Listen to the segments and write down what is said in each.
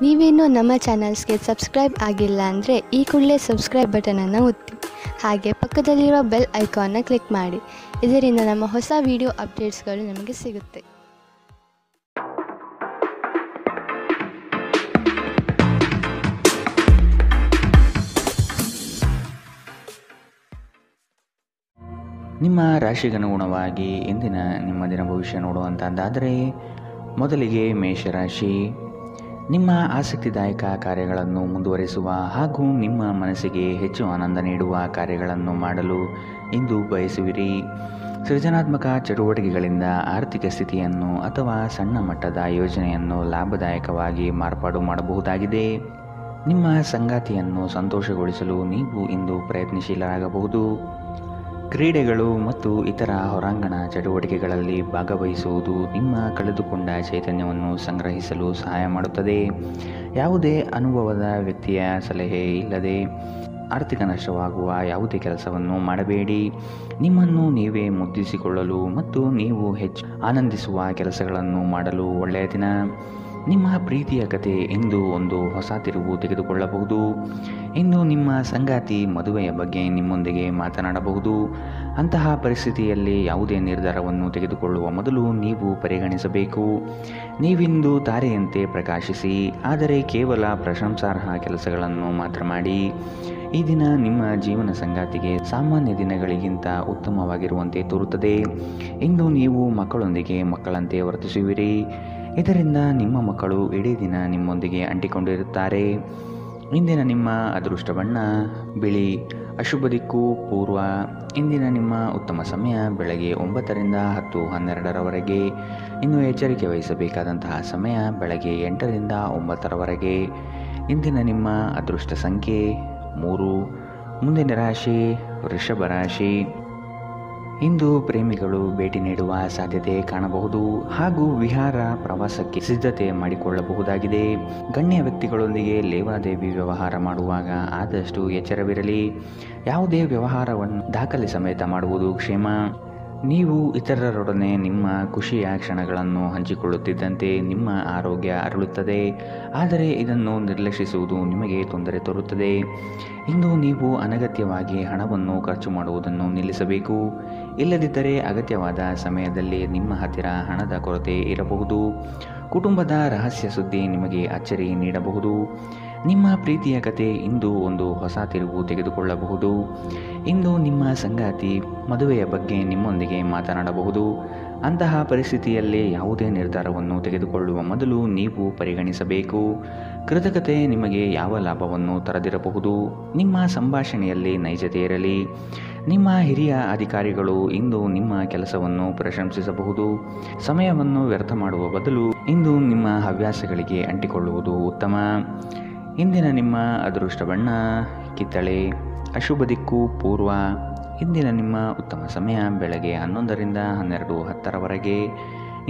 ನೀವೇನೂ ನಮ್ಮ ಚಾನಲ್ಸ್ಗೆ ಸಬ್ಸ್ಕ್ರೈಬ್ ಆಗಿಲ್ಲ ಅಂದರೆ ಈ ಕೂಡಲೇ ಸಬ್ಸ್ಕ್ರೈಬ್ ಬಟನನ್ನು ಒತ್ತಿ, ಹಾಗೆ ಪಕ್ಕದಲ್ಲಿರೋ ಬೆಲ್ ಐಕಾನ್ನ ಕ್ಲಿಕ್ ಮಾಡಿ. ಇದರಿಂದ ನಮ್ಮ ಹೊಸ ವಿಡಿಯೋ ಅಪ್ಡೇಟ್ಸ್ಗಳು ನಿಮಗೆ ಸಿಗುತ್ತೆ. ನಿಮ್ಮ ರಾಶಿಗನುಗುಣವಾಗಿ ಇಂದಿನ ನಿಮ್ಮ ದಿನ ಭವಿಷ್ಯ ನೋಡುವಂಥದ್ದಾದರೆ, ಮೊದಲಿಗೆ ಮೇಷರಾಶಿ. ನಿಮ್ಮ ಆಸಕ್ತಿದಾಯಕ ಕಾರ್ಯಗಳನ್ನು ಮುಂದುವರಿಸುವ ಹಾಗೂ ನಿಮ್ಮ ಮನಸ್ಸಿಗೆ ಹೆಚ್ಚು ಆನಂದ ನೀಡುವ ಕಾರ್ಯಗಳನ್ನು ಮಾಡಲು ಇಂದು ಬಯಸುವಿರಿ. ಸೃಜನಾತ್ಮಕ ಚಟುವಟಿಕೆಗಳಿಂದ ಆರ್ಥಿಕ ಸ್ಥಿತಿಯನ್ನು ಅಥವಾ ಸಣ್ಣ ಮಟ್ಟದ ಯೋಜನೆಯನ್ನು ಲಾಭದಾಯಕವಾಗಿ ಮಾರ್ಪಾಡು ಮಾಡಬಹುದಾಗಿದೆ. ನಿಮ್ಮ ಸಂಗಾತಿಯನ್ನು ಸಂತೋಷಗೊಳಿಸಲು ನೀವು ಇಂದು ಪ್ರಯತ್ನಶೀಲರಾಗಬಹುದು. ಕ್ರೀಡೆಗಳು ಮತ್ತು ಇತರ ಹೊರಾಂಗಣ ಚಟುವಟಿಕೆಗಳಲ್ಲಿ ಭಾಗವಹಿಸುವುದು ನಿಮ್ಮ ಕಳೆದುಕೊಂಡ ಚೈತನ್ಯವನ್ನು ಸಂಗ್ರಹಿಸಲು ಸಹಾಯ ಮಾಡುತ್ತದೆ. ಯಾವುದೇ ಅನುಭವದ ವ್ಯಕ್ತಿಯ ಸಲಹೆ ಇಲ್ಲದೆ ಆರ್ಥಿಕ ನಷ್ಟವಾಗುವ ಯಾವುದೇ ಕೆಲಸವನ್ನು ಮಾಡಬೇಡಿ. ನಿಮ್ಮನ್ನು ನೀವೇ ಮುದ್ದಿಸಿಕೊಳ್ಳಲು ಮತ್ತು ನೀವು ಹೆಚ್ಚು ಆನಂದಿಸುವ ಕೆಲಸಗಳನ್ನು ಮಾಡಲು ಒಳ್ಳೆಯ ದಿನ. ನಿಮ್ಮ ಪ್ರೀತಿಯ ಕತೆ ಇಂದು ಒಂದು ಹೊಸ ತಿರುವು ತೆಗೆದುಕೊಳ್ಳಬಹುದು. ಇಂದು ನಿಮ್ಮ ಸಂಗಾತಿ ಮದುವೆಯ ಬಗ್ಗೆ ನಿಮ್ಮೊಂದಿಗೆ ಮಾತನಾಡಬಹುದು. ಅಂತಹ ಪರಿಸ್ಥಿತಿಯಲ್ಲಿ ಯಾವುದೇ ನಿರ್ಧಾರವನ್ನು ತೆಗೆದುಕೊಳ್ಳುವ ಮೊದಲು ನೀವು ಪರಿಗಣಿಸಬೇಕು. ನೀವಿಂದು ತಾರೆಯಂತೆ ಪ್ರಕಾಶಿಸಿ, ಆದರೆ ಕೇವಲ ಪ್ರಶಂಸಾರ್ಹ ಕೆಲಸಗಳನ್ನು ಮಾತ್ರ ಮಾಡಿ. ಈ ದಿನ ನಿಮ್ಮ ಜೀವನ ಸಂಗಾತಿಗೆ ಸಾಮಾನ್ಯ ದಿನಗಳಿಗಿಂತ ಉತ್ತಮವಾಗಿರುವಂತೆ ತೋರುತ್ತದೆ. ಇಂದು ನೀವು ಮಕ್ಕಳೊಂದಿಗೆ ಮಕ್ಕಳಂತೆ ವರ್ತಿಸುವಿರಿ. ಇದರಿಂದ ನಿಮ್ಮ ಮಕ್ಕಳು ಇಡೀ ದಿನ ನಿಮ್ಮೊಂದಿಗೆ ಅಂಟಿಕೊಂಡಿರುತ್ತಾರೆ. ಇಂದಿನ ನಿಮ್ಮ ಅದೃಷ್ಟ ಬಣ್ಣ ಬಿಳಿ. ಅಶುಭ ದಿಕ್ಕು ಪೂರ್ವ. ಇಂದಿನ ನಿಮ್ಮ ಉತ್ತಮ ಸಮಯ ಬೆಳಗ್ಗೆ 9ರಿಂದ 10:12ರವರೆಗೆ. ಇನ್ನು ಎಚ್ಚರಿಕೆ ವಹಿಸಬೇಕಾದಂತಹ ಸಮಯ ಬೆಳಗ್ಗೆ 8ರಿಂದ 9ರವರೆಗೆ. ಇಂದಿನ ನಿಮ್ಮ ಅದೃಷ್ಟ ಸಂಖ್ಯೆ 3. ಮುಂದಿನ ರಾಶಿ ವೃಷಭ ರಾಶಿ. ಇಂದು ಪ್ರೇಮಿಗಳು ಭೇಟಿ ನೀಡುವ ಸಾಧ್ಯತೆ ಕಾಣಬಹುದು ಹಾಗೂ ವಿಹಾರ ಪ್ರವಾಸಕ್ಕೆ ಸಿದ್ಧತೆ ಮಾಡಿಕೊಳ್ಳಬಹುದಾಗಿದೆ. ಗಣ್ಯ ವ್ಯಕ್ತಿಗಳೊಂದಿಗೆ ಲೇವಾದೇವಿ ವ್ಯವಹಾರ ಮಾಡುವಾಗ ಆದಷ್ಟು ಎಚ್ಚರವಿರಲಿ. ಯಾವುದೇ ವ್ಯವಹಾರವನ್ನು ದಾಖಲೆ ಸಮೇತ ಮಾಡುವುದು ಕ್ಷೇಮ. ನೀವು ಇತರರೊಡನೆ ನಿಮ್ಮ ಖುಷಿಯ ಕ್ಷಣಗಳನ್ನು ಹಂಚಿಕೊಳ್ಳುತ್ತಿದ್ದಂತೆ ನಿಮ್ಮ ಆರೋಗ್ಯ ಅರಳುತ್ತದೆ, ಆದರೆ ಇದನ್ನು ನಿರ್ಲಕ್ಷಿಸುವುದು ನಿಮಗೆ ತೊಂದರೆ ತರುತ್ತದೆ. ಇಂದು ನೀವು ಅನಗತ್ಯವಾಗಿ ಹಣವನ್ನು ಖರ್ಚು ಮಾಡುವುದನ್ನು ನಿಲ್ಲಿಸಬೇಕು. ಇಲ್ಲದಿದ್ದರೆ ಅಗತ್ಯವಾದ ಸಮಯದಲ್ಲಿ ನಿಮ್ಮ ಹತ್ತಿರ ಹಣದ ಕೊರತೆ ಇರಬಹುದು. ಕುಟುಂಬದ ರಹಸ್ಯ ಸುದ್ದಿ ನಿಮಗೆ ಅಚ್ಚರಿ ನೀಡಬಹುದು. ನಿಮ್ಮ ಪ್ರೀತಿಯ ಕತೆ ಇಂದು ಒಂದು ಹೊಸ ತಿರುವು ತೆಗೆದುಕೊಳ್ಳಬಹುದು. ಇಂದು ನಿಮ್ಮ ಸಂಗಾತಿ ಮದುವೆಯ ಬಗ್ಗೆ ನಿಮ್ಮೊಂದಿಗೆ ಮಾತನಾಡಬಹುದು. ಅಂತಹ ಪರಿಸ್ಥಿತಿಯಲ್ಲಿ ಯಾವುದೇ ನಿರ್ಧಾರವನ್ನು ತೆಗೆದುಕೊಳ್ಳುವ ಮೊದಲು ನೀವು ಪರಿಗಣಿಸಬೇಕು. ಕೃತಕತೆ ನಿಮಗೆ ಯಾವ ಲಾಭವನ್ನು ತರದಿರಬಹುದು. ನಿಮ್ಮ ಸಂಭಾಷಣೆಯಲ್ಲಿ ನೈಜತೆ ಇರಲಿ. ನಿಮ್ಮ ಹಿರಿಯ ಅಧಿಕಾರಿಗಳು ಇಂದು ನಿಮ್ಮ ಕೆಲಸವನ್ನು ಪ್ರಶಂಸಿಸಬಹುದು. ಸಮಯವನ್ನು ವ್ಯರ್ಥ ಮಾಡುವ ಬದಲು ಇಂದು ನಿಮ್ಮ ಹವ್ಯಾಸಗಳಿಗೆ ಅಂಟಿಕೊಳ್ಳುವುದು ಉತ್ತಮ. ಇಂದಿನ ನಿಮ್ಮ ಅದೃಷ್ಟ ಬಣ್ಣ ಕಿತ್ತಳೆ. ಅಶುಭ ದಿಕ್ಕು ಪೂರ್ವ. ಇಂದಿನ ನಿಮ್ಮ ಉತ್ತಮ ಸಮಯ ಬೆಳಗ್ಗೆ 11ರಿಂದ 12:10ರವರೆಗೆ.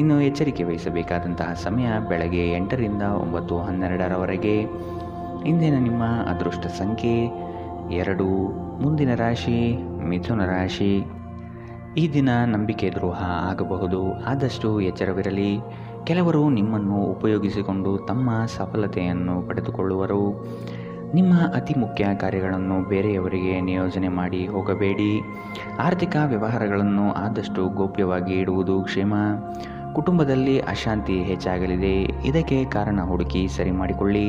ಇನ್ನು ಎಚ್ಚರಿಕೆ ವಹಿಸಬೇಕಾದಂತಹ ಸಮಯ ಬೆಳಗ್ಗೆ 8ರಿಂದ 9:12ರವರೆಗೆ. ಇಂದಿನ ನಿಮ್ಮ ಅದೃಷ್ಟ ಸಂಖ್ಯೆ 2. ಮುಂದಿನ ರಾಶಿ ಮಿಥುನ ರಾಶಿ. ಈ ದಿನ ನಂಬಿಕೆ ದ್ರೋಹ ಆಗಬಹುದು, ಆದಷ್ಟು ಎಚ್ಚರವಿರಲಿ. ಕೆಲವರು ನಿಮ್ಮನ್ನು ಉಪಯೋಗಿಸಿಕೊಂಡು ತಮ್ಮ ಸಫಲತೆಯನ್ನು ಪಡೆದುಕೊಳ್ಳುವರು. ನಿಮ್ಮ ಅತಿ ಮುಖ್ಯ ಕಾರ್ಯಗಳನ್ನು ಬೇರೆಯವರಿಗೆ ನಿಯೋಜನೆ ಮಾಡಿ ಹೋಗಬೇಡಿ. ಆರ್ಥಿಕ ವ್ಯವಹಾರಗಳನ್ನು ಆದಷ್ಟು ಗೌಪ್ಯವಾಗಿ ಇಡುವುದು ಕ್ಷೇಮ. ಕುಟುಂಬದಲ್ಲಿ ಅಶಾಂತಿ ಹೆಚ್ಚಾಗಲಿದೆ. ಇದಕ್ಕೆ ಕಾರಣ ಹುಡುಕಿ ಸರಿ ಮಾಡಿಕೊಳ್ಳಿ.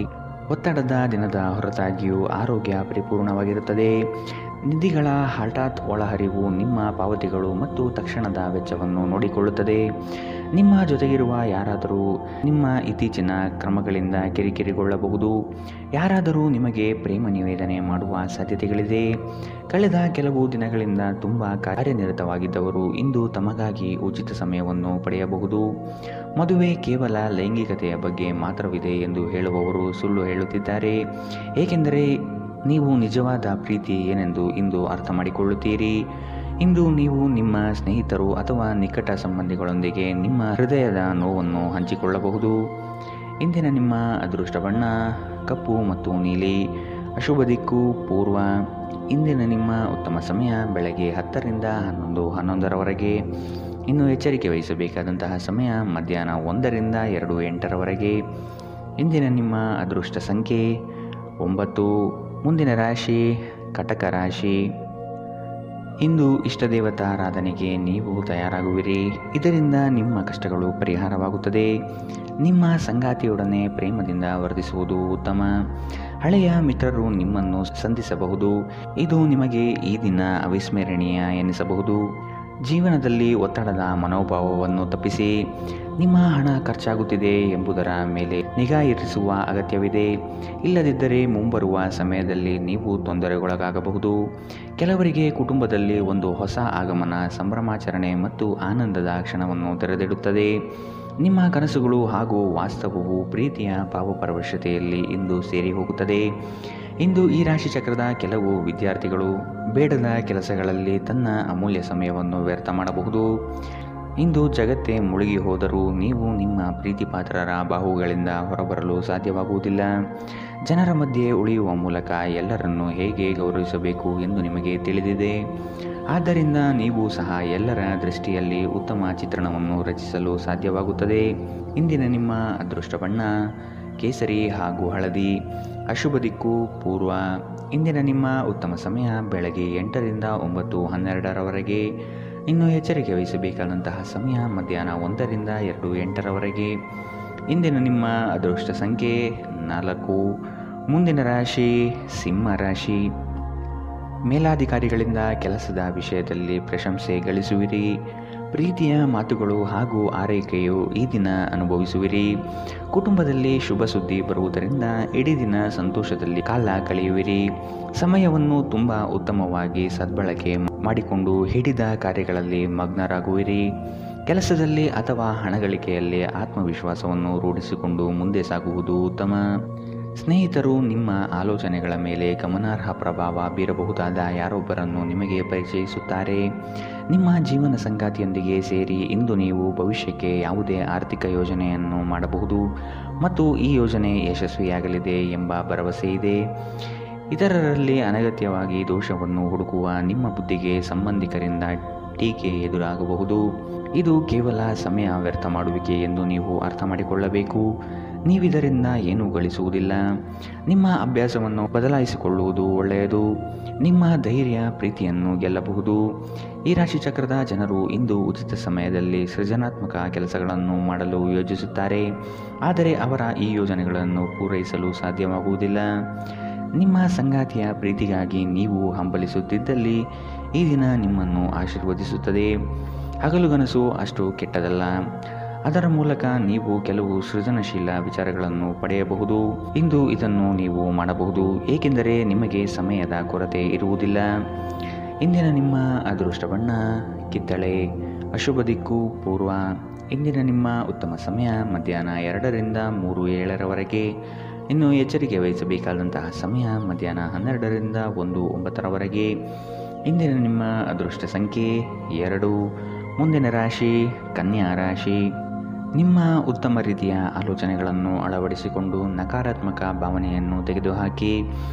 ಒತ್ತಡದ ದಿನದ ಹೊರತಾಗಿಯೂ ಆರೋಗ್ಯ ಪರಿಪೂರ್ಣವಾಗಿರುತ್ತದೆ. ನಿಧಿಗಳ ಹಠಾತ್ ಒಳಹರಿವು ನಿಮ್ಮ ಪಾವತಿಗಳು ಮತ್ತು ತಕ್ಷಣದ ವೆಚ್ಚವನ್ನು ನೋಡಿಕೊಳ್ಳುತ್ತದೆ. ನಿಮ್ಮ ಜೊತೆಗಿರುವ ಯಾರಾದರೂ ನಿಮ್ಮ ಇತ್ತೀಚಿನ ಕ್ರಮಗಳಿಂದ ಕಿರಿಕಿರಿಗೊಳ್ಳಬಹುದು. ಯಾರಾದರೂ ನಿಮಗೆ ಪ್ರೇಮ ನಿವೇದನೆ ಮಾಡುವ ಸಾಧ್ಯತೆಗಳಿದೆ. ಕಳೆದ ಕೆಲವು ದಿನಗಳಿಂದ ತುಂಬ ಕಾರ್ಯನಿರತವಾಗಿದ್ದವರು ಇಂದು ತಮಗಾಗಿ ಉಚಿತ ಸಮಯವನ್ನು ಪಡೆಯಬಹುದು. ಮದುವೆ ಕೇವಲ ಲೈಂಗಿಕತೆಯ ಬಗ್ಗೆ ಮಾತ್ರವಿದೆ ಎಂದು ಹೇಳುವವರು ಸುಳ್ಳು ಹೇಳುತ್ತಿದ್ದಾರೆ, ಏಕೆಂದರೆ ನೀವು ನಿಜವಾದ ಪ್ರೀತಿ ಏನೆಂದು ಇಂದು ಅರ್ಥ ಮಾಡಿಕೊಳ್ಳುತ್ತೀರಿ. ಇಂದು ನೀವು ನಿಮ್ಮ ಸ್ನೇಹಿತರು ಅಥವಾ ನಿಕಟ ಸಂಬಂಧಿಗಳೊಂದಿಗೆ ನಿಮ್ಮ ಹೃದಯದ ನೋವನ್ನು ಹಂಚಿಕೊಳ್ಳಬಹುದು. ಇಂದಿನ ನಿಮ್ಮ ಅದೃಷ್ಟ ಬಣ್ಣ ಕಪ್ಪು ಮತ್ತು ನೀಲಿ. ಅಶುಭ ದಿಕ್ಕು ಪೂರ್ವ. ಇಂದಿನ ನಿಮ್ಮ ಉತ್ತಮ ಸಮಯ ಬೆಳಗ್ಗೆ 10ರಿಂದ 11:11ರವರೆಗೆ. ಇನ್ನು ಎಚ್ಚರಿಕೆ ವಹಿಸಬೇಕಾದಂತಹ ಸಮಯ ಮಧ್ಯಾಹ್ನ 1ರಿಂದ 2:08ರವರೆಗೆ. ಇಂದಿನ ನಿಮ್ಮ ಅದೃಷ್ಟ ಸಂಖ್ಯೆ 9. ಮುಂದಿನ ರಾಶಿ ಕಟಕ ರಾಶಿ. ಇಂದು ಇಷ್ಟದೇವತಾರಾಧನೆಗೆ ನೀವು ತಯಾರಾಗುವಿರಿ. ಇದರಿಂದ ನಿಮ್ಮ ಕಷ್ಟಗಳು ಪರಿಹಾರವಾಗುತ್ತದೆ. ನಿಮ್ಮ ಸಂಗಾತಿಯೊಡನೆ ಪ್ರೇಮದಿಂದ ವರ್ತಿಸುವುದು ಉತ್ತಮ. ಹಳೆಯ ಮಿತ್ರರು ನಿಮ್ಮನ್ನು ಸಂಧಿಸಬಹುದು. ಇದು ನಿಮಗೆ ಈ ದಿನ ಅವಿಸ್ಮರಣೀಯ ಎನಿಸಬಹುದು. ಜೀವನದಲ್ಲಿ ಒತ್ತಡದ ಮನೋಭಾವವನ್ನು ತಪ್ಪಿಸಿ. ನಿಮ್ಮ ಹಣ ಖರ್ಚಾಗುತ್ತಿದೆ ಎಂಬುದರ ಮೇಲೆ ನಿಗಾ ಇರಿಸುವ ಅಗತ್ಯವಿದೆ. ಇಲ್ಲದಿದ್ದರೆ ಮುಂಬರುವ ಸಮಯದಲ್ಲಿ ನೀವು ತೊಂದರೆಗೊಳಗಾಗಬಹುದು. ಕೆಲವರಿಗೆ ಕುಟುಂಬದಲ್ಲಿ ಒಂದು ಹೊಸ ಆಗಮನ, ಸಂಭ್ರಮಾಚರಣೆ ಮತ್ತು ಆನಂದದ ಕ್ಷಣವನ್ನು ತೆರೆದಿಡುತ್ತದೆ. ನಿಮ್ಮ ಕನಸುಗಳು ಹಾಗೂ ವಾಸ್ತವವು ಪ್ರೀತಿಯ ಭಾವಪರವಶತೆಯಲ್ಲಿ ಇಂದು ಸೇರಿ ಹೋಗುತ್ತದೆ. ಇಂದು ಈ ರಾಶಿ ಚಕ್ರದ ಕೆಲವು ವಿದ್ಯಾರ್ಥಿಗಳು ಬೇಡದ ಕೆಲಸಗಳಲ್ಲಿ ತನ್ನ ಅಮೂಲ್ಯ ಸಮಯವನ್ನು ವ್ಯರ್ಥ ಮಾಡಬಹುದು. ಇಂದು ಜಗತ್ತೇ ಮುಳುಗಿ ಹೋದರೂ ನೀವು ನಿಮ್ಮ ಪ್ರೀತಿಪಾತ್ರರ ಬಾಹುಗಳಿಂದ ಹೊರಬರಲು ಸಾಧ್ಯವಾಗುವುದಿಲ್ಲ. ಜನರ ಮಧ್ಯೆ ಉಳಿಯುವ ಮೂಲಕ ಎಲ್ಲರನ್ನೂ ಹೇಗೆ ಗೌರವಿಸಬೇಕು ಎಂದು ನಿಮಗೆ ತಿಳಿದಿದೆ. ಆದ್ದರಿಂದ ನೀವು ಸಹ ಎಲ್ಲರ ದೃಷ್ಟಿಯಲ್ಲಿ ಉತ್ತಮ ಚಿತ್ರಣವನ್ನು ರಚಿಸಲು ಸಾಧ್ಯವಾಗುತ್ತದೆ. ಇಂದಿನ ನಿಮ್ಮ ಅದೃಷ್ಟ ಬಣ್ಣ ಕೇಸರಿ ಹಾಗೂ ಹಳದಿ. ಅಶುಭ ದಿಕ್ಕು ಪೂರ್ವ. ಇಂದಿನ ನಿಮ್ಮ ಉತ್ತಮ ಸಮಯ ಬೆಳಗ್ಗೆ 8ರಿಂದ 9:12ರವರೆಗೆ. ಇನ್ನು ಎಚ್ಚರಿಕೆ ವಹಿಸಬೇಕಾದಂತಹ ಸಮಯ ಮಧ್ಯಾಹ್ನ 1ರಿಂದ 2:08ರವರೆಗೆ. ಇಂದಿನ ನಿಮ್ಮ ಅದೃಷ್ಟ ಸಂಖ್ಯೆ 4. ಮುಂದಿನ ರಾಶಿ ಸಿಂಹ ರಾಶಿ. ಮೇಲಾಧಿಕಾರಿಗಳಿಂದ ಕೆಲಸದ ವಿಷಯದಲ್ಲಿ ಪ್ರಶಂಸೆ ಗಳಿಸುವಿರಿ. ಪ್ರೀತಿಯ ಮಾತುಗಳು ಹಾಗೂ ಆರೈಕೆಯು ಈ ದಿನ ಅನುಭವಿಸುವಿರಿ. ಕುಟುಂಬದಲ್ಲಿ ಶುಭ ಸುದ್ದಿ ಬರುವುದರಿಂದ ಇಡೀ ದಿನ ಸಂತೋಷದಲ್ಲಿ ಕಾಲ ಕಳೆಯುವಿರಿ. ಸಮಯವನ್ನು ತುಂಬ ಉತ್ತಮವಾಗಿ ಸದ್ಬಳಕೆ ಮಾಡಿಕೊಂಡು ಹಿಡಿದ ಕಾರ್ಯಗಳಲ್ಲಿ ಮಗ್ನರಾಗುವಿರಿ. ಕೆಲಸದಲ್ಲಿ ಅಥವಾ ಹಣಗಳಿಕೆಯಲ್ಲಿ ಆತ್ಮವಿಶ್ವಾಸವನ್ನು ರೂಢಿಸಿಕೊಂಡು ಮುಂದೆ ಸಾಗುವುದು ಉತ್ತಮ. ಸ್ನೇಹಿತರು ನಿಮ್ಮ ಆಲೋಚನೆಗಳ ಮೇಲೆ ಗಮನಾರ್ಹ ಪ್ರಭಾವ ಬೀರಬಹುದಾದ ಯಾರೊಬ್ಬರನ್ನು ನಿಮಗೆ ಪರಿಚಯಿಸುತ್ತಾರೆ. ನಿಮ್ಮ ಜೀವನ ಸಂಗಾತಿಯೊಂದಿಗೆ ಸೇರಿ ಇಂದು ನೀವು ಭವಿಷ್ಯಕ್ಕೆ ಯಾವುದೇ ಆರ್ಥಿಕ ಯೋಜನೆಯನ್ನು ಮಾಡಬಹುದು ಮತ್ತು ಈ ಯೋಜನೆ ಯಶಸ್ವಿಯಾಗಲಿದೆ ಎಂಬ ಭರವಸೆ ಇದೆ. ಇತರರಲ್ಲಿ ಅನಗತ್ಯವಾಗಿ ದೋಷವನ್ನು ಹುಡುಕುವ ನಿಮ್ಮ ಬುದ್ಧಿಗೆ ಸಂಬಂಧಿಕರಿಂದ ಟೀಕೆ ಎದುರಾಗಬಹುದು. ಇದು ಕೇವಲ ಸಮಯ ವ್ಯರ್ಥ ಮಾಡುವಿಕೆ ಎಂದು ನೀವು ಅರ್ಥ ಮಾಡಿಕೊಳ್ಳಬೇಕು. ನೀವಿದರಿಂದ ಏನೂ ಗಳಿಸುವುದಿಲ್ಲ. ನಿಮ್ಮ ಅಭ್ಯಾಸವನ್ನು ಬದಲಾಯಿಸಿಕೊಳ್ಳುವುದು ಒಳ್ಳೆಯದು. ನಿಮ್ಮ ಧೈರ್ಯ ಪ್ರೀತಿಯನ್ನು ಗೆಲ್ಲಬಹುದು. ಈ ರಾಶಿ ಚಕ್ರದ ಜನರು ಇಂದು ಉಚಿತ ಸಮಯದಲ್ಲಿ ಸೃಜನಾತ್ಮಕ ಕೆಲಸಗಳನ್ನು ಮಾಡಲು ಯೋಜಿಸುತ್ತಾರೆ. ಆದರೆ ಅವರ ಈ ಯೋಜನೆಗಳನ್ನು ಪೂರೈಸಲು ಸಾಧ್ಯವಾಗುವುದಿಲ್ಲ. ನಿಮ್ಮ ಸಂಗಾತಿಯ ಪ್ರೀತಿಗಾಗಿ ನೀವು ಹಂಬಲಿಸುತ್ತಿದ್ದಲ್ಲಿ ಈ ದಿನ ನಿಮ್ಮನ್ನು ಆಶೀರ್ವದಿಸುತ್ತದೆ. ಹಗಲುಗನಸು ಅಷ್ಟು ಕೆಟ್ಟದಲ್ಲ. ಅದರ ಮೂಲಕ ನೀವು ಕೆಲವು ಸೃಜನಶೀಲ ವಿಚಾರಗಳನ್ನು ಪಡೆಯಬಹುದು. ಇಂದು ಇದನ್ನು ನೀವು ಮಾಡಬಹುದು, ಏಕೆಂದರೆ ನಿಮಗೆ ಸಮಯದ ಕೊರತೆ ಇರುವುದಿಲ್ಲ. ಇಂದಿನ ನಿಮ್ಮ ಅದೃಷ್ಟ ಬಣ್ಣ ಕಿತ್ತಳೆ. ಅಶುಭ ದಿಕ್ಕು ಪೂರ್ವ. ಇಂದಿನ ನಿಮ್ಮ ಉತ್ತಮ ಸಮಯ ಮಧ್ಯಾಹ್ನ 2ರಿಂದ 3:07ರವರೆಗೆ. ಇನ್ನು ಎಚ್ಚರಿಕೆ ವಹಿಸಬೇಕಾದಂತಹ ಸಮಯ ಮಧ್ಯಾಹ್ನ 12ರಿಂದ 1:09ರವರೆಗೆ. ಇಂದಿನ ನಿಮ್ಮ ಅದೃಷ್ಟ ಸಂಖ್ಯೆ 2. ಮುಂದಿನ ರಾಶಿ ಕನ್ಯಾ ರಾಶಿ. ನಿಮ್ಮ ಉತ್ತಮ ರೀತಿಯ ಆಲೋಚನೆಗಳನ್ನು ಅಳವಡಿಸಿಕೊಂಡು ನಕಾರಾತ್ಮಕ ಭಾವನೆಯನ್ನು ತೆಗೆದುಹಾಕಿ.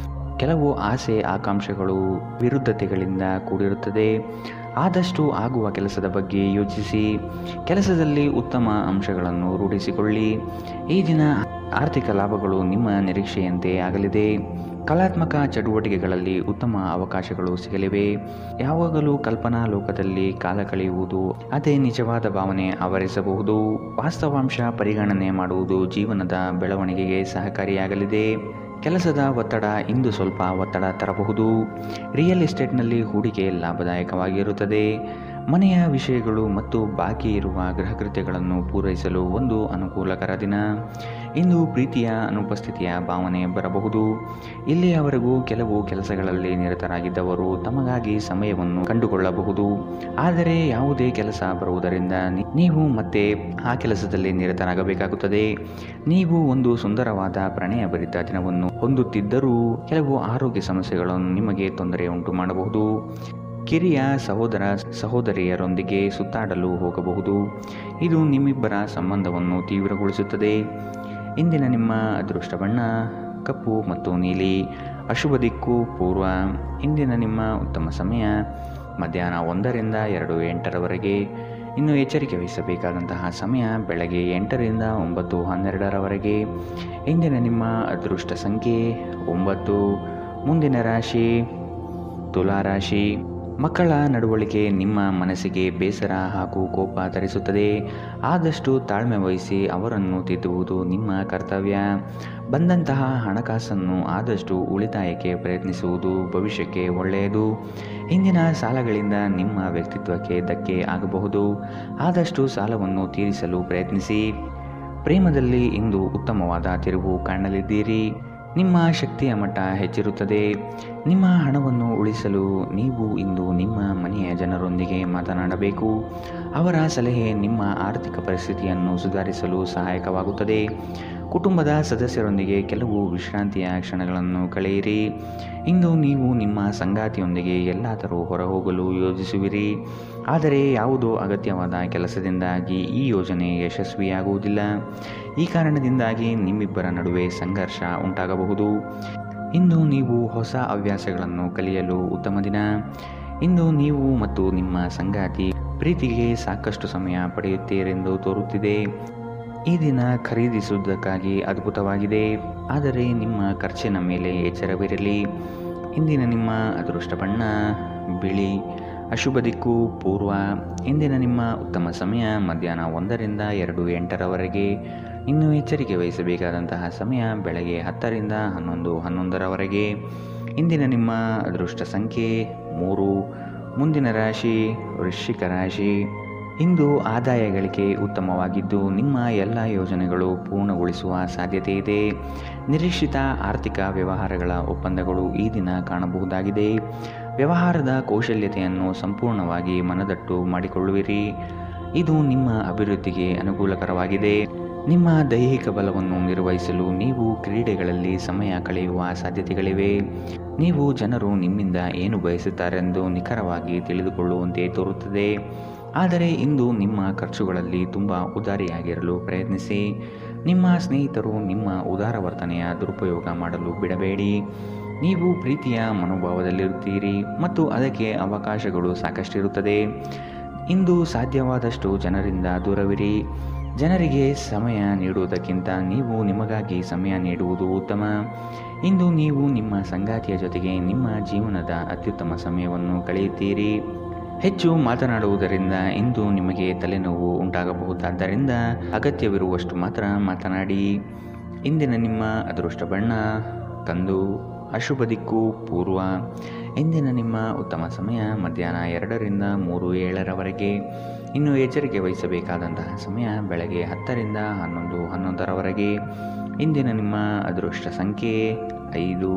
ಕೆಲವು ಆಸೆ ಆಕಾಂಕ್ಷೆಗಳು ವಿರುದ್ಧತೆಗಳಿಂದ ಕೂಡಿರುತ್ತದೆ. ಆದಷ್ಟು ಆಗುವ ಕೆಲಸದ ಬಗ್ಗೆ ಯೋಚಿಸಿ. ಕೆಲಸದಲ್ಲಿ ಉತ್ತಮ ಅಂಶಗಳನ್ನು ರೂಢಿಸಿಕೊಳ್ಳಿ. ಈ ದಿನ ಆರ್ಥಿಕ ಲಾಭಗಳು ನಿಮ್ಮ ನಿರೀಕ್ಷೆಯಂತೆ ಆಗಲಿದೆ. ಕಲಾತ್ಮಕ ಚಟುವಟಿಕೆಗಳಲ್ಲಿ ಉತ್ತಮ ಅವಕಾಶಗಳು ಸಿಗಲಿವೆ. ಯಾವಾಗಲೂ ಕಲ್ಪನಾ ಲೋಕದಲ್ಲಿ ಕಾಲ ಕಳೆಯುವುದು ಅದೇ ನಿಜವಾದ ಭಾವನೆ ಆವರಿಸಬಹುದು. ವಾಸ್ತವಾಂಶ ಪರಿಗಣನೆ ಮಾಡುವುದು ಜೀವನದ ಬೆಳವಣಿಗೆಗೆ ಸಹಕಾರಿಯಾಗಲಿದೆ. ಕೆಲಸದ ಒತ್ತಡ ಇಂದು ಸ್ವಲ್ಪ ಒತ್ತಡ ತರಬಹುದು. ರಿಯಲ್ ಎಸ್ಟೇಟ್ನಲ್ಲಿ ಹೂಡಿಕೆ ಲಾಭದಾಯಕವಾಗಿರುತ್ತದೆ. ಮನೆಯ ವಿಷಯಗಳು ಮತ್ತು ಬಾಕಿ ಇರುವ ಗೃಹಕೃತ್ಯಗಳನ್ನು ಪೂರೈಸಲು ಒಂದು ಅನುಕೂಲಕರ ದಿನ. ಇಂದು ಪ್ರೀತಿಯ ಅನುಪಸ್ಥಿತಿಯ ಭಾವನೆ ಬರಬಹುದು. ಇಲ್ಲಿಯವರೆಗೂ ಕೆಲವು ಕೆಲಸಗಳಲ್ಲಿ ನಿರತರಾಗಿದ್ದವರು ತಮಗಾಗಿ ಸಮಯವನ್ನು ಕಂಡುಕೊಳ್ಳಬಹುದು. ಆದರೆ ಯಾವುದೇ ಕೆಲಸ ಬರುವುದರಿಂದ ನೀವು ಮತ್ತೆ ಆ ಕೆಲಸದಲ್ಲಿ ನಿರತರಾಗಬೇಕಾಗುತ್ತದೆ. ನೀವು ಒಂದು ಸುಂದರವಾದ ಪ್ರಣಯಭರಿತ ದಿನವನ್ನು ಹೊಂದುತ್ತಿದ್ದರೂ ಕೆಲವು ಆರೋಗ್ಯ ಸಮಸ್ಯೆಗಳನ್ನು ನಿಮಗೆ ತೊಂದರೆ ಉಂಟು ಮಾಡಬಹುದು. ಕಿರಿಯ ಸಹೋದರ ಸಹೋದರಿಯರೊಂದಿಗೆ ಸುತ್ತಾಡಲು ಹೋಗಬಹುದು. ಇದು ನಿಮ್ಮಿಬ್ಬರ ಸಂಬಂಧವನ್ನು ತೀವ್ರಗೊಳಿಸುತ್ತದೆ. ಇಂದಿನ ನಿಮ್ಮ ಅದೃಷ್ಟ ಬಣ್ಣ ಕಪ್ಪು ಮತ್ತು ನೀಲಿ. ಅಶುಭ ದಿಕ್ಕು ಪೂರ್ವ. ಇಂದಿನ ನಿಮ್ಮ ಉತ್ತಮ ಸಮಯ ಮಧ್ಯಾಹ್ನ 1ರಿಂದ 2:08ರವರೆಗೆ. ಇನ್ನು ಎಚ್ಚರಿಕೆ ವಹಿಸಬೇಕಾದಂತಹ ಸಮಯ ಬೆಳಗ್ಗೆ 8ರಿಂದ 9:12ರವರೆಗೆ. ಇಂದಿನ ನಿಮ್ಮ ಅದೃಷ್ಟ ಸಂಖ್ಯೆ 9. ಮುಂದಿನ ರಾಶಿ ತುಲಾ ರಾಶಿ. ಮಕ್ಕಳ ನಡವಳಿಕೆ ನಿಮ್ಮ ಮನಸ್ಸಿಗೆ ಬೇಸರ ಹಾಗೂ ಕೋಪ ತರಿಸುತ್ತದೆ. ಆದಷ್ಟು ತಾಳ್ಮೆ ವಹಿಸಿ ಅವರನ್ನು ತಿದ್ದುವುದು ನಿಮ್ಮ ಕರ್ತವ್ಯ. ಬಂದಂತಹ ಹಣಕಾಸನ್ನು ಆದಷ್ಟು ಉಳಿತಾಯಕ್ಕೆ ಪ್ರಯತ್ನಿಸುವುದು ಭವಿಷ್ಯಕ್ಕೆ ಒಳ್ಳೆಯದು. ಹಿಂದಿನ ಸಾಲಗಳಿಂದ ನಿಮ್ಮ ವ್ಯಕ್ತಿತ್ವಕ್ಕೆ ಧಕ್ಕೆ ಆಗಬಹುದು. ಆದಷ್ಟು ಸಾಲವನ್ನು ತೀರಿಸಲು ಪ್ರಯತ್ನಿಸಿ. ಪ್ರೇಮದಲ್ಲಿ ಇಂದು ಉತ್ತಮವಾದ ತಿರುವು ಕಾಣಲಿದ್ದೀರಿ. ನಿಮ್ಮ ಶಕ್ತಿಯ ಮಟ್ಟ ಹೆಚ್ಚಿರುತ್ತದೆ. ನಿಮ್ಮ ಹಣವನ್ನು ಉಳಿಸಲು ನೀವು ಇಂದು ನಿಮ್ಮ ಮನೆಯ ಜನರೊಂದಿಗೆ ಮಾತನಾಡಬೇಕು. ಅವರ ಸಲಹೆ ನಿಮ್ಮ ಆರ್ಥಿಕ ಪರಿಸ್ಥಿತಿಯನ್ನು ಸುಧಾರಿಸಲು ಸಹಾಯಕವಾಗುತ್ತದೆ. ಕುಟುಂಬದ ಸದಸ್ಯರೊಂದಿಗೆ ಕೆಲವು ವಿಶ್ರಾಂತಿಯ ಕ್ಷಣಗಳನ್ನು ಕಳೆಯಿರಿ. ಇಂದು ನೀವು ನಿಮ್ಮ ಸಂಗಾತಿಯೊಂದಿಗೆ ಎಲ್ಲಾದರೂ ಹೊರಹೋಗಲು ಯೋಜಿಸುವಿರಿ. ಆದರೆ ಯಾವುದೋ ಅಗತ್ಯವಾದ ಕೆಲಸದಿಂದಾಗಿ ಈ ಯೋಜನೆ ಯಶಸ್ವಿಯಾಗುವುದಿಲ್ಲ. ಈ ಕಾರಣದಿಂದಾಗಿ ನಿಮ್ಮಿಬ್ಬರ ನಡುವೆ ಸಂಘರ್ಷ ಉಂಟಾಗಬಹುದು. ಇಂದು ನೀವು ಹೊಸ ಹವ್ಯಾಸಗಳನ್ನು ಕಲಿಯಲು ಉತ್ತಮ ದಿನ. ಇಂದು ನೀವು ಮತ್ತು ನಿಮ್ಮ ಸಂಗಾತಿ ಪ್ರೀತಿಗೆ ಸಾಕಷ್ಟು ಸಮಯ ಪಡೆಯುತ್ತೀರೆಂದು ತೋರುತ್ತಿದೆ. ಈ ದಿನ ಖರೀದಿಸುವುದಕ್ಕಾಗಿ ಅದ್ಭುತವಾಗಿದೆ. ಆದರೆ ನಿಮ್ಮ ಖರ್ಚಿನ ಮೇಲೆ ಎಚ್ಚರವಿರಲಿ. ಇಂದಿನ ನಿಮ್ಮ ಅದೃಷ್ಟ ಬಣ್ಣ ಬಿಳಿ. ಅಶುಭ ದಿಕ್ಕು ಪೂರ್ವ. ಇಂದಿನ ನಿಮ್ಮ ಉತ್ತಮ ಸಮಯ ಮಧ್ಯಾಹ್ನ 1ರಿಂದ 2:08ರವರೆಗೆ. ಇನ್ನು ಎಚ್ಚರಿಕೆ ವಹಿಸಬೇಕಾದಂತಹ ಸಮಯ ಬೆಳಗ್ಗೆ 10ರಿಂದ 11:11ರವರೆಗೆ. ಇಂದಿನ ನಿಮ್ಮ ಅದೃಷ್ಟ ಸಂಖ್ಯೆ 3. ಮುಂದಿನ ರಾಶಿ ವೃಶ್ಚಿಕ ರಾಶಿ. ಇಂದು ಆದಾಯ ಗಳಿಕೆ ಉತ್ತಮವಾಗಿದ್ದು ನಿಮ್ಮ ಎಲ್ಲ ಯೋಜನೆಗಳು ಪೂರ್ಣಗೊಳಿಸುವ ಸಾಧ್ಯತೆ ಇದೆ. ನಿರೀಕ್ಷಿತ ಆರ್ಥಿಕ ವ್ಯವಹಾರಗಳ ಒಪ್ಪಂದಗಳು ಈ ದಿನ ಕಾಣಬಹುದಾಗಿದೆ. ವ್ಯವಹಾರದ ಕೌಶಲ್ಯತೆಯನ್ನು ಸಂಪೂರ್ಣವಾಗಿ ಮನದಟ್ಟು ಮಾಡಿಕೊಳ್ಳುವಿರಿ. ಇದು ನಿಮ್ಮ ಅಭಿವೃದ್ಧಿಗೆ ಅನುಕೂಲಕರವಾಗಿದೆ. ನಿಮ್ಮ ದೈಹಿಕ ಬಲವನ್ನು ನಿರ್ವಹಿಸಲು ನೀವು ಕ್ರೀಡೆಗಳಲ್ಲಿ ಸಮಯ ಕಳೆಯುವ ಸಾಧ್ಯತೆಗಳಿವೆ. ನೀವು ಜನರು ನಿಮ್ಮಿಂದ ಏನು ಬಯಸುತ್ತಾರೆಂದು ನಿಖರವಾಗಿ ತಿಳಿದುಕೊಳ್ಳುವಂತೆ ತೋರುತ್ತದೆ. ಆದರೆ ಇಂದು ನಿಮ್ಮ ಖರ್ಚುಗಳಲ್ಲಿ ತುಂಬ ಉದಾರಿಯಾಗಿರಲು ಪ್ರಯತ್ನಿಸಿ. ನಿಮ್ಮ ಸ್ನೇಹಿತರು ನಿಮ್ಮ ಉದಾರ ವರ್ತನೆಯ ದುರುಪಯೋಗ ಮಾಡಲು ಬಿಡಬೇಡಿ. ನೀವು ಪ್ರೀತಿಯ ಮನೋಭಾವದಲ್ಲಿರುತ್ತೀರಿ ಮತ್ತು ಅದಕ್ಕೆ ಅವಕಾಶಗಳು ಸಾಕಷ್ಟಿರುತ್ತದೆ. ಇಂದು ಸಾಧ್ಯವಾದಷ್ಟು ಜನರಿಂದ ದೂರವಿರಿ. ಜನರಿಗೆ ಸಮಯ ನೀಡುವುದಕ್ಕಿಂತ ನೀವು ನಿಮಗಾಗಿ ಸಮಯ ನೀಡುವುದು ಉತ್ತಮ. ಇಂದು ನೀವು ನಿಮ್ಮ ಸಂಗಾತಿಯ ಜೊತೆಗೆ ನಿಮ್ಮ ಜೀವನದ ಅತ್ಯುತ್ತಮ ಸಮಯವನ್ನು ಕಳೆಯುತ್ತೀರಿ. ಹೆಚ್ಚು ಮಾತನಾಡುವುದರಿಂದ ಇಂದು ನಿಮಗೆ ತಲೆನೋವು ಉಂಟಾಗಬಹುದಾದ್ದರಿಂದ ಅಗತ್ಯವಿರುವಷ್ಟು ಮಾತ್ರ ಮಾತನಾಡಿ. ಇಂದಿನ ನಿಮ್ಮ ಅದೃಷ್ಟ ಬಣ್ಣ ಕಂದು. ಅಶುಭ ದಿಕ್ಕು ಪೂರ್ವ. ಇಂದಿನ ನಿಮ್ಮ ಉತ್ತಮ ಸಮಯ ಮಧ್ಯಾಹ್ನ 2ರಿಂದ 3:07ರವರೆಗೆ. ಇನ್ನು ಎಚ್ಚರಿಕೆ ವಹಿಸಬೇಕಾದಂತಹ ಸಮಯ ಬೆಳಗ್ಗೆ 10ರಿಂದ 11:11ರವರೆಗೆ. ಇಂದಿನ ನಿಮ್ಮ ಅದೃಷ್ಟ ಸಂಖ್ಯೆ 5.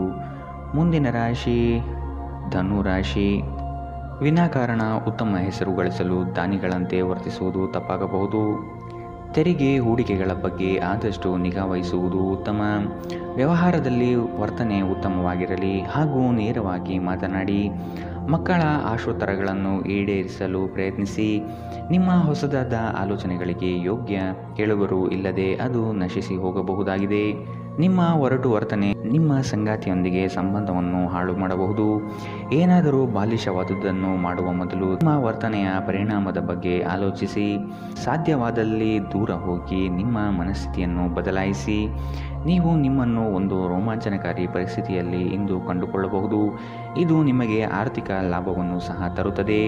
ಮುಂದಿನ ರಾಶಿ ಧನು ರಾಶಿ. ವಿನಾಕಾರಣ ಉತ್ತಮ ಹೆಸರು ಗಳಿಸಲು ದಾನಿಗಳಂತೆ ವರ್ತಿಸುವುದು ತಪ್ಪಾಗಬಹುದು. ತೆರಿಗೆ ಹೂಡಿಕೆಗಳ ಬಗ್ಗೆ ಆದಷ್ಟು ನಿಗಾ ವಹಿಸುವುದು ಉತ್ತಮ. ವ್ಯವಹಾರದಲ್ಲಿ ವರ್ತನೆ ಉತ್ತಮವಾಗಿರಲಿ ಹಾಗೂ ನೇರವಾಗಿ ಮಾತನಾಡಿ. ಮಕ್ಕಳ ಆಶೋತ್ತರಗಳನ್ನು ಈಡೇರಿಸಲು ಪ್ರಯತ್ನಿಸಿ. ನಿಮ್ಮ ಹೊಸದಾದ ಆಲೋಚನೆಗಳಿಗೆ ಯೋಗ್ಯ ಕೇಳುಗರು ಇಲ್ಲದೆ ಅದು ನಶಿಸಿ ಹೋಗಬಹುದಾಗಿದೆ. ನಿಮ್ಮ ಒರಟು ವರ್ತನೆ ನಿಮ್ಮ ಸಂಗಾತಿಯೊಂದಿಗೆ ಸಂಬಂಧವನ್ನು ಹಾಳು ಮಾಡಬಹುದು. ಏನಾದರೂ ಬಾಲಿಶವಾದುದನ್ನು ಮಾಡುವ ಮೊದಲು ನಿಮ್ಮ ವರ್ತನೆಯ ಪರಿಣಾಮದ ಬಗ್ಗೆ ಆಲೋಚಿಸಿ. ಸಾಧ್ಯವಾದಲ್ಲಿ ದೂರ ಹೋಗಿ ನಿಮ್ಮ ಮನಸ್ಥಿತಿಯನ್ನು ಬದಲಾಯಿಸಿ. ನೀವು ನಿಮ್ಮನ್ನು ಒಂದು ರೋಮಾಂಚನಕಾರಿ ಪರಿಸ್ಥಿತಿಯಲ್ಲಿ ಇಂದು ಕಂಡುಕೊಳ್ಳಬಹುದು. ಇದು ನಿಮಗೆ ಆರ್ಥಿಕ ಲಾಭವನ್ನು ಸಹ ತರುತ್ತದೆ.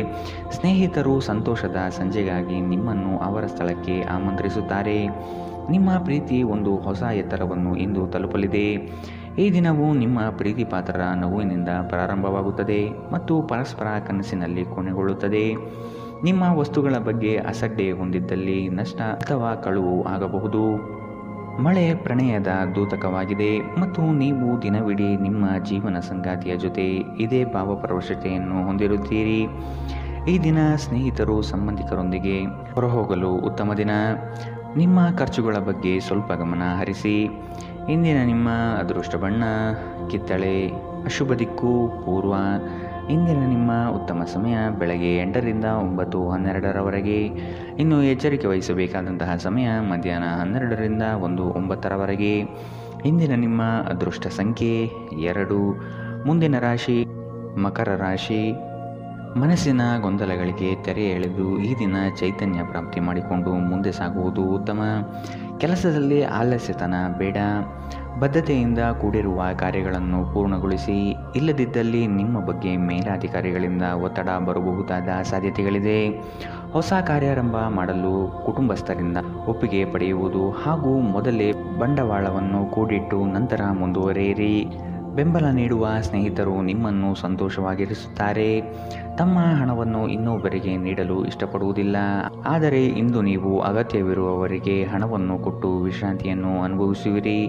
ಸ್ನೇಹಿತರು ಸಂತೋಷದ ಸಂಜೆಗಾಗಿ ನಿಮ್ಮನ್ನು ಅವರ ಸ್ಥಳಕ್ಕೆ ಆಮಂತ್ರಿಸುತ್ತಾರೆ. ನಿಮ್ಮ ಪ್ರೀತಿ ಒಂದು ಹೊಸ ಎತ್ತರವನ್ನು ಇಂದು ತಲುಪಲಿದೆ. ಈ ದಿನವು ನಿಮ್ಮ ಪ್ರೀತಿ ಪಾತ್ರರ ನಗುವಿನಿಂದ ಪ್ರಾರಂಭವಾಗುತ್ತದೆ ಮತ್ತು ಪರಸ್ಪರ ಕನಸಿನಲ್ಲಿ ಕೊನೆಗೊಳ್ಳುತ್ತದೆ. ನಿಮ್ಮ ವಸ್ತುಗಳ ಬಗ್ಗೆ ಅಸಡ್ಡೆ ಹೊಂದಿದ್ದಲ್ಲಿ ನಷ್ಟ ಅಥವಾ ಕಳುವು ಆಗಬಹುದು. ಮಳೆ ಪ್ರಣಯದ ದೂತಕವಾಗಿದೆ ಮತ್ತು ನೀವು ದಿನವಿಡೀ ನಿಮ್ಮ ಜೀವನ ಸಂಗಾತಿಯ ಜೊತೆ ಇದೇ ಭಾವಪರವಶತೆಯನ್ನು ಹೊಂದಿರುತ್ತೀರಿ. ಈ ದಿನ ಸ್ನೇಹಿತರು ಸಂಬಂಧಿಕರೊಂದಿಗೆ ಹೊರಹೋಗಲು ಉತ್ತಮ ದಿನ. ನಿಮ್ಮ ಖರ್ಚುಗಳ ಬಗ್ಗೆ ಸ್ವಲ್ಪ ಗಮನ ಹರಿಸಿ. ಇಂದಿನ ನಿಮ್ಮ ಅದೃಷ್ಟ ಬಣ್ಣ ಕಿತ್ತಳೆ. ಅಶುಭ ದಿಕ್ಕು ಪೂರ್ವ. ಇಂದಿನ ನಿಮ್ಮ ಉತ್ತಮ ಸಮಯ ಬೆಳಗ್ಗೆ 8ರಿಂದ 9:12ರವರೆಗೆ. ಇನ್ನು ಎಚ್ಚರಿಕೆ ವಹಿಸಬೇಕಾದಂತಹ ಸಮಯ ಮಧ್ಯಾಹ್ನ 12ರಿಂದ 1:09ರವರೆಗೆ. ಇಂದಿನ ನಿಮ್ಮ ಅದೃಷ್ಟ ಸಂಖ್ಯೆ 2. ಮುಂದಿನ ರಾಶಿ ಮಕರ ರಾಶಿ. ಮನಸ್ಸಿನ ಗೊಂದಲಗಳಿಗೆ ತೆರೆ ಎಳೆದು ಈ ದಿನ ಚೈತನ್ಯ ಪ್ರಾಪ್ತಿ ಮಾಡಿಕೊಂಡು ಮುಂದೆ ಸಾಗುವುದು ಉತ್ತಮ. ಕೆಲಸದಲ್ಲಿ ಆಲಸ್ಯತನ ಬೇಡ. ಬದ್ಧತೆಯಿಂದ ಕೂಡಿರುವ ಕಾರ್ಯಗಳನ್ನು ಪೂರ್ಣಗೊಳಿಸಿ. ಇಲ್ಲದಿದ್ದಲ್ಲಿ ನಿಮ್ಮ ಬಗ್ಗೆ ಮೇಲಾಧಿಕಾರಿಗಳಿಂದ ಒತ್ತಡ ಬರಬಹುದಾದ ಸಾಧ್ಯತೆಗಳಿದೆ. ಹೊಸ ಕಾರ್ಯಾರಂಭ ಮಾಡಲು ಕುಟುಂಬಸ್ಥರಿಂದ ಒಪ್ಪಿಗೆ ಪಡೆಯುವುದು ಹಾಗೂ ಮೊದಲೇ ಬಂಡವಾಳವನ್ನು ಕೂಡಿಟ್ಟು ನಂತರ ಮುಂದುವರಿಯಿರಿ. ಬೆಂಬಲ ನೀಡುವ ಸ್ನೇಹಿತರು ನಿಮ್ಮನ್ನು ಸಂತೋಷವಾಗಿರಿಸುತ್ತಾರೆ. ತಮ್ಮ ಹಣವನ್ನು ಇನ್ನೊಬ್ಬರಿಗೆ ನೀಡಲು ಇಷ್ಟಪಡುವುದಿಲ್ಲ. ಆದರೆ ಇಂದು ನೀವು ಅಗತ್ಯವಿರುವವರಿಗೆ ಹಣವನ್ನು ಕೊಟ್ಟು ವಿಶ್ರಾಂತಿಯನ್ನು ಅನುಭವಿಸುವಿರಿ.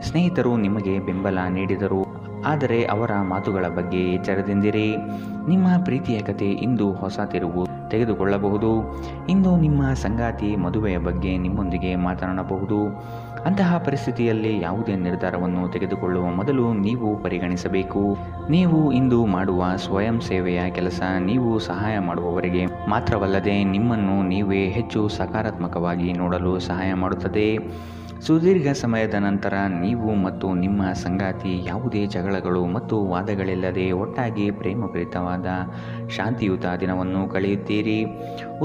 ಸ್ನೇಹಿತರು ನಿಮಗೆ ಬೆಂಬಲ ನೀಡಿದರು, ಆದರೆ ಅವರ ಮಾತುಗಳ ಬಗ್ಗೆ ಎಚ್ಚರದಿಂದಿರಿ. ನಿಮ್ಮ ಪ್ರೀತಿಯ ಕತೆ ಇಂದು ಹೊಸ ತಿರುವು ತೆಗೆದುಕೊಳ್ಳಬಹುದು. ಇಂದು ನಿಮ್ಮ ಸಂಗಾತಿ ಮದುವೆಯ ಬಗ್ಗೆ ನಿಮ್ಮೊಂದಿಗೆ ಮಾತನಾಡಬಹುದು. ಅಂತಹ ಪರಿಸ್ಥಿತಿಯಲ್ಲಿ ಯಾವುದೇ ನಿರ್ಧಾರವನ್ನು ತೆಗೆದುಕೊಳ್ಳುವ ಮೊದಲು ನೀವು ಪರಿಗಣಿಸಬೇಕು. ನೀವು ಇಂದು ಮಾಡುವ ಸ್ವಯಂ ಸೇವೆಯ ಕೆಲಸ ನೀವು ಸಹಾಯ ಮಾಡುವವರಿಗೆ ಮಾತ್ರವಲ್ಲದೆ ನಿಮ್ಮನ್ನು ನೀವೇ ಹೆಚ್ಚು ಸಕಾರಾತ್ಮಕವಾಗಿ ನೋಡಲು ಸಹಾಯ ಮಾಡುತ್ತದೆ. ಸುದೀರ್ಘ ಸಮಯದ ನಂತರ ನೀವು ಮತ್ತು ನಿಮ್ಮ ಸಂಗಾತಿ ಯಾವುದೇ ಜಗಳಗಳು ಮತ್ತು ವಾದಗಳಿಲ್ಲದೆ ಒಟ್ಟಾಗಿ ಪ್ರೇಮಭರಿತವಾದ ಶಾಂತಿಯುತ ದಿನವನ್ನು ಕಳೆಯುತ್ತೀರಿ.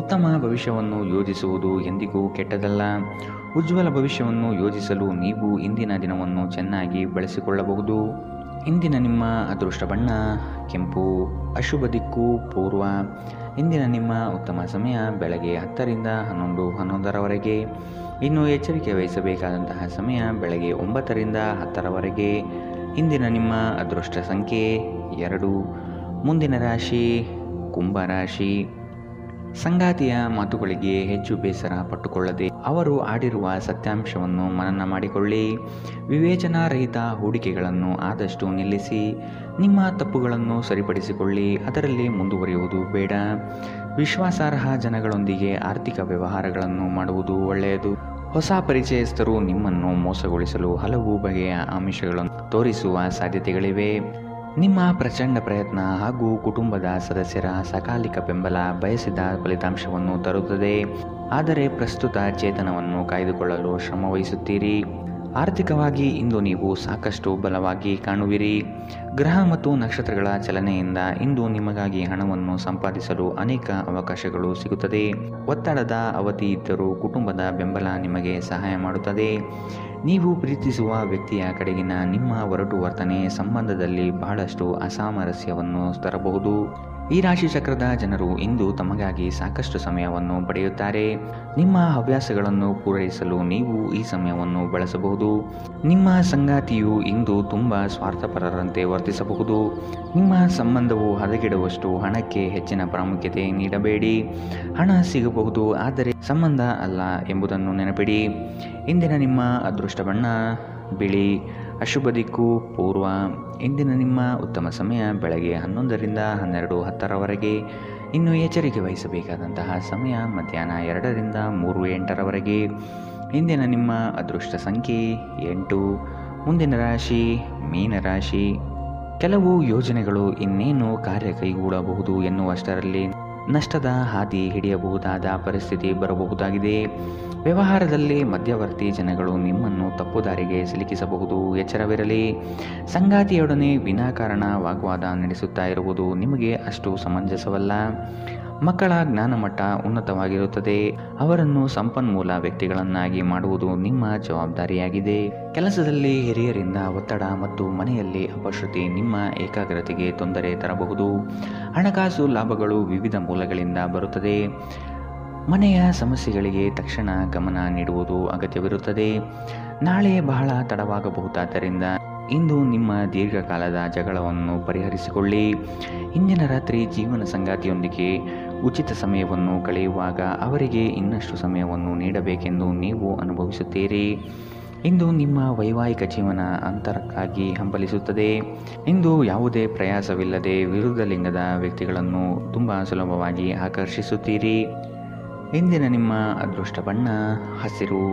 ಉತ್ತಮ ಭವಿಷ್ಯವನ್ನು ಯೋಜಿಸುವುದು ಎಂದಿಗೂ ಕೆಟ್ಟದಲ್ಲ. ಉಜ್ವಲ ಭವಿಷ್ಯವನ್ನು ಯೋಜಿಸಲು ನೀವು ಇಂದಿನ ದಿನವನ್ನು ಚೆನ್ನಾಗಿ ಬಳಸಿಕೊಳ್ಳಬಹುದು. ಇಂದಿನ ನಿಮ್ಮ ಅದೃಷ್ಟ ಬಣ್ಣ ಕೆಂಪು. ಅಶುಭ ದಿಕ್ಕು ಪೂರ್ವ. ಇಂದಿನ ನಿಮ್ಮ ಉತ್ತಮ ಸಮಯ ಬೆಳಗ್ಗೆ 10 ರಿಂದ 11:11 ಇನ್ನು ಎಚ್ಚರಿಕೆ ವಹಿಸಬೇಕಾದಂತಹ ಸಮಯ ಬೆಳಗ್ಗೆ 9 ರಿಂದ 10 ಇಂದಿನ ನಿಮ್ಮ ಅದೃಷ್ಟ ಸಂಖ್ಯೆ 2. ಮುಂದಿನ ರಾಶಿ ಕುಂಭರಾಶಿ. ಸಂಗಾತಿಯ ಮಾತುಗಳಿಗೆ ಹೆಚ್ಚು ಬೇಸರ ಪಟ್ಟುಕೊಳ್ಳದೆ ಅವರು ಆಡಿರುವ ಸತ್ಯಾಂಶವನ್ನು ಮನನ ಮಾಡಿಕೊಳ್ಳಿ. ವಿವೇಚನಾರಹಿತ ಹೂಡಿಕೆಗಳನ್ನು ಆದಷ್ಟು ನಿಲ್ಲಿಸಿ. ನಿಮ್ಮ ತಪ್ಪುಗಳನ್ನು ಸರಿಪಡಿಸಿಕೊಳ್ಳಿ, ಅದರಲ್ಲಿ ಮುಂದುವರಿಯುವುದು ಬೇಡ. ವಿಶ್ವಾಸಾರ್ಹ ಜನಗಳೊಂದಿಗೆ ಆರ್ಥಿಕ ವ್ಯವಹಾರಗಳನ್ನು ಮಾಡುವುದು ಒಳ್ಳೆಯದು. ಹೊಸ ಪರಿಚಯಸ್ಥರು ನಿಮ್ಮನ್ನು ಮೋಸಗೊಳಿಸಲು ಹಲವು ಬಗೆಯ ಆಮಿಷಗಳನ್ನು ತೋರಿಸುವ ಸಾಧ್ಯತೆಗಳಿವೆ. ನಿಮ್ಮ ಪ್ರಚಂಡ ಪ್ರಯತ್ನ ಹಾಗೂ ಕುಟುಂಬದ ಸದಸ್ಯರ ಸಕಾಲಿಕ ಬೆಂಬಲ ಬಯಸಿದ ಫಲಿತಾಂಶವನ್ನು ತರುತ್ತದೆ. ಆದರೆ ಪ್ರಸ್ತುತ ಚೇತನವನ್ನು ಕಾಯ್ದುಕೊಳ್ಳಲು ಶ್ರಮವಹಿಸುತ್ತೀರಿ. ಆರ್ಥಿಕವಾಗಿ ಇಂದು ನೀವು ಸಾಕಷ್ಟು ಬಲವಾಗಿ ಕಾಣುವಿರಿ. ಗ್ರಹ ಮತ್ತು ನಕ್ಷತ್ರಗಳ ಚಲನೆಯಿಂದ ಇಂದು ನಿಮಗಾಗಿ ಹಣವನ್ನು ಸಂಪಾದಿಸಲು ಅನೇಕ ಅವಕಾಶಗಳು ಸಿಗುತ್ತದೆ. ಒತ್ತಡದ ಅವಧಿ ಇದ್ದರೂ ಕುಟುಂಬದ ಬೆಂಬಲ ನಿಮಗೆ ಸಹಾಯ ಮಾಡುತ್ತದೆ. ನೀವು ಪ್ರೀತಿಸುವ ವ್ಯಕ್ತಿಯ ಕಡೆಗಿನ ನಿಮ್ಮ ಒರಟು ವರ್ತನೆ ಸಂಬಂಧದಲ್ಲಿ ಬಹಳಷ್ಟು ಅಸಾಮರಸ್ಯವನ್ನು ತರಬಹುದು. ಈ ರಾಶಿ ಚಕ್ರದ ಜನರು ಇಂದು ತಮಗಾಗಿ ಸಾಕಷ್ಟು ಸಮಯವನ್ನು ಪಡೆಯುತ್ತಾರೆ. ನಿಮ್ಮ ಹವ್ಯಾಸಗಳನ್ನು ಪೂರೈಸಲು ನೀವು ಈ ಸಮಯವನ್ನು ಬಳಸಬಹುದು. ನಿಮ್ಮ ಸಂಗಾತಿಯು ಇಂದು ತುಂಬ ಸ್ವಾರ್ಥಪರರಂತೆ ವರ್ತಿಸಬಹುದು. ನಿಮ್ಮ ಸಂಬಂಧವು ಹದಗೆಡುವಷ್ಟು ಹಣಕ್ಕೆ ಹೆಚ್ಚಿನ ಪ್ರಾಮುಖ್ಯತೆ ನೀಡಬೇಡಿ. ಹಣ ಸಿಗಬಹುದು, ಆದರೆ ಸಂಬಂಧ ಅಲ್ಲ ಎಂಬುದನ್ನು ನೆನಪಿಡಿ. ಇಂದಿನ ನಿಮ್ಮ ಅದೃಷ್ಟ ಬಣ್ಣ ಬಿಳಿ. ಅಶುಭ ದಿಕ್ಕು ಪೂರ್ವ. ಇಂದಿನ ನಿಮ್ಮ ಉತ್ತಮ ಸಮಯ ಬೆಳಗ್ಗೆ 11 ರಿಂದ 12:10 ಇನ್ನು ಎಚ್ಚರಿಕೆ ವಹಿಸಬೇಕಾದಂತಹ ಸಮಯ ಮಧ್ಯಾಹ್ನ 2 ರಿಂದ 3:08 ಇಂದಿನ ನಿಮ್ಮ ಅದೃಷ್ಟ ಸಂಖ್ಯೆ 8. ಮುಂದಿನ ರಾಶಿ ಮೀನರಾಶಿ. ಕೆಲವು ಯೋಜನೆಗಳು ಇನ್ನೇನು ಕಾರ್ಯ ಕೈಗೂಡಬಹುದು ಎನ್ನುವಷ್ಟರಲ್ಲಿ ನಷ್ಟದ ಹಾದಿ ಹಿಡಿಯಬಹುದಾದ ಪರಿಸ್ಥಿತಿ ಬರಬಹುದಾಗಿದೆ. ವ್ಯವಹಾರದಲ್ಲಿ ಮಧ್ಯವರ್ತಿ ಜನಗಳು ನಿಮ್ಮನ್ನು ತಪ್ಪುದಾರಿಗೆ ಸಿಲುಕಿಸಬಹುದು. ಎಚ್ಚರವಿರಲಿ. ಸಂಗಾತಿಯೊಡನೆ ವಿನಾಕಾರಣ ವಾಗ್ವಾದ ನಡೆಸುತ್ತಾ ಇರುವುದು ನಿಮಗೆ ಅಷ್ಟು ಸಮಂಜಸವಲ್ಲ. ಮಕ್ಕಳ ಜ್ಞಾನಮಟ್ಟ ಉನ್ನತವಾಗಿರುತ್ತದೆ. ಅವರನ್ನು ಸಂಪನ್ಮೂಲ ವ್ಯಕ್ತಿಗಳನ್ನಾಗಿ ಮಾಡುವುದು ನಿಮ್ಮ ಜವಾಬ್ದಾರಿಯಾಗಿದೆ. ಕೆಲಸದಲ್ಲಿ ಹಿರಿಯರಿಂದ ಒತ್ತಡ ಮತ್ತು ಮನೆಯಲ್ಲಿ ಅಪಶ್ರುತಿ ನಿಮ್ಮ ಏಕಾಗ್ರತೆಗೆ ತೊಂದರೆ ತರಬಹುದು. ಹಣಕಾಸು ಲಾಭಗಳು ವಿವಿಧ ಮೂಲಗಳಿಂದ ಬರುತ್ತದೆ. ಮನೆಯ ಸಮಸ್ಯೆಗಳಿಗೆ ತಕ್ಷಣ ಗಮನ ನೀಡುವುದು ಅಗತ್ಯವಿರುತ್ತದೆ. ನಾಳೆ ಬಹಳ ತಡವಾಗಬಹುದಾದ್ದರಿಂದ ಇಂದು ನಿಮ್ಮ ದೀರ್ಘಕಾಲದ ಜಗಳವನ್ನು ಪರಿಹರಿಸಿಕೊಳ್ಳಿ. ಇಂದಿನ ರಾತ್ರಿ ಜೀವನ ಸಂಗಾತಿಯೊಂದಿಗೆ ಉಚಿತ ಸಮಯವನ್ನು ಕಳೆಯುವಾಗ ಅವರಿಗೆ ಇನ್ನಷ್ಟು ಸಮಯವನ್ನು ನೀಡಬೇಕೆಂದು ನೀವು ಅನುಭವಿಸುತ್ತೀರಿ. ಇಂದು ನಿಮ್ಮ ವೈವಾಹಿಕ ಜೀವನ ಅಂತರಕ್ಕಾಗಿ ಹಂಬಲಿಸುತ್ತದೆ. ಇಂದು ಯಾವುದೇ ಪ್ರಯಾಸವಿಲ್ಲದೆ ವಿರುದ್ಧ ಲಿಂಗದ ವ್ಯಕ್ತಿಗಳನ್ನು ತುಂಬ ಸುಲಭವಾಗಿ ಆಕರ್ಷಿಸುತ್ತೀರಿ. ಇಂದಿನ ನಿಮ್ಮ ಅದೃಷ್ಟ ಬಣ್ಣ ಹಸಿರು.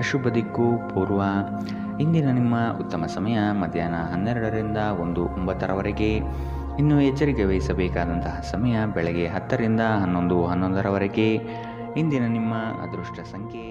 ಅಶುಭ ದಿಕ್ಕು ಪೂರ್ವ. ಇಂದಿನ ನಿಮ್ಮ ಉತ್ತಮ ಸಮಯ ಮಧ್ಯಾಹ್ನ 12 ರಿಂದ 1:09 ಇನ್ನು ಎಚ್ಚರಿಕೆ ವಹಿಸಬೇಕಾದಂತಹ ಸಮಯ ಬೆಳಗ್ಗೆ 10 ರಿಂದ 11:11 ಇಂದಿನ ನಿಮ್ಮ ಅದೃಷ್ಟ ಸಂಖ್ಯೆ